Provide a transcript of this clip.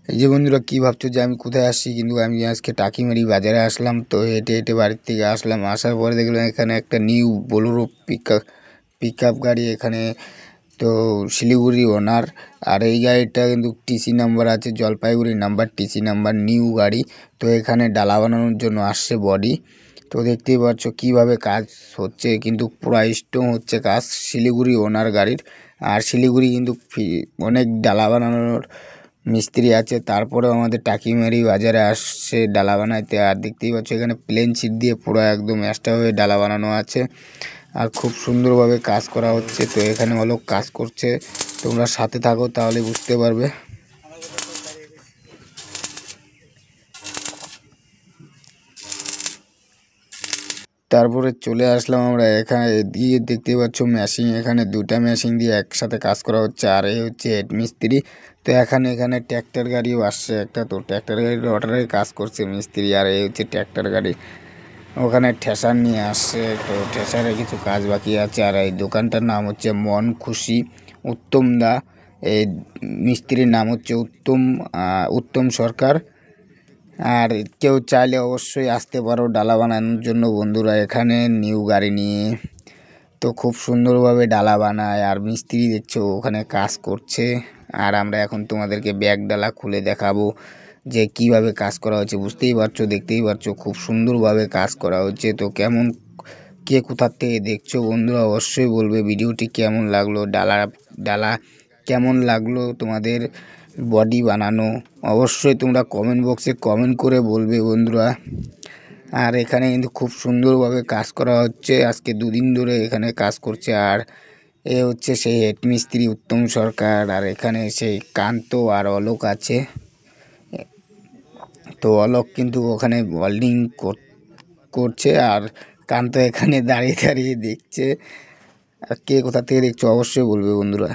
এই যে বন্ধুরা কি ভাবছো যে আমি কোথায় আসছি, কিন্তু আমি আজকে টাকিমারি বাজারে আসলাম। তো হেঁটে হেঁটে বাড়ির থেকে আসলাম, আসার পরে দেখলাম এখানে একটা নিউ বোলেরো পিক আপ গাড়ি এখানে। তো শিলিগুড়ি ওনার, আর এই গাড়িটা কিন্তু টিসি নাম্বার আছে Jalpaiguri number, TC number, new গাড়ি। তো এখানে ডালা বানানোর জন্য আসছে বডি। তো দেখতেই পাচ্ছ কীভাবে কাজ হচ্ছে, কিন্তু পুরো স্ট্রং হচ্ছে কাজ শিলিগুড়ি ওনার গাড়ির। আর শিলিগুড়ি কিন্তু অনেক ডালা বানানোর মিস্ত্রি আছে, তারপরেও আমাদের টাকিমারি বাজারে আসছে ডালা বানাইতে। আর দেখতেই পাচ্ছ এখানে প্লেন শিট দিয়ে পুরো একদম এক্সট্রা হয়ে ডালা বানানো আছে, আর খুব সুন্দরভাবে কাজ করা হচ্ছে। তো এখানে অলোক কাজ করছে, তোমরা সাথে থাকো তাহলে বুঝতে পারবে। তারপরে চলে আসলাম আমরা এখানে দিয়ে, দেখতে পাচ্ছ মেশিন, এখানে দুটা মেশিন দিয়ে একসাথে কাজ করা হচ্ছে। আর এই হচ্ছে হেড মিস্ত্রি। তো এখানে ট্র্যাক্টর গাড়িও আসছে একটা, তো ট্র্যাক্টর গাড়ির অর্ডারে কাজ করছে মিস্ত্রি। আর এই হচ্ছে ট্র্যাক্টর গাড়ি, ওখানে ঠেসার নিয়ে আসছে, তো ঠেসারে কিছু কাজ বাকি আছে। আর এই দোকানটার নাম হচ্ছে মন খুশি উত্তম দা, এই মিস্ত্রির নাম হচ্ছে উত্তম সরকার। আর কেউ চাইলে অবশ্যই আসতে পারো ডালা বানানোর জন্য বন্ধুরা, এখানে নিউ গাড়ি নিয়ে। তো খুব সুন্দরভাবে ডালা বানায়, আর মিস্ত্রি দেখছো ওখানে কাজ করছে। আর আমরা এখন তোমাদেরকে ব্যাগ ডালা খুলে দেখাবো যে কিভাবে কাজ করা হচ্ছে। বুঝতেই পারছো, দেখতেই পারছো খুব সুন্দরভাবে কাজ করা হচ্ছে। তো কেমন, কে কোথার থেকে দেখছো বন্ধুরা অবশ্যই বলবে ভিডিওটি কেমন লাগলো, ডালা কেমন লাগলো তোমাদের, বডি বানানো অবশ্যই তোমরা কমেন্ট বক্সে কমেন্ট করে বলবে বন্ধুরা। আর এখানে কিন্তু খুব সুন্দরভাবে কাজ করা হচ্ছে, আজকে দুদিন ধরে এখানে কাজ করছে। আর এ হচ্ছে সেই হেড মিস্ত্রি উত্তম সরকার, আর এখানে সেই কান্ত আর অলোক আছে। তো অলোক কিন্তু ওখানে ওয়েল্ডিং করছে, আর কান্ত এখানে দাঁড়িয়ে দাঁড়িয়ে দেখছে। আর কে কোথা থেকে দেখছো অবশ্যই বলবে বন্ধুরা।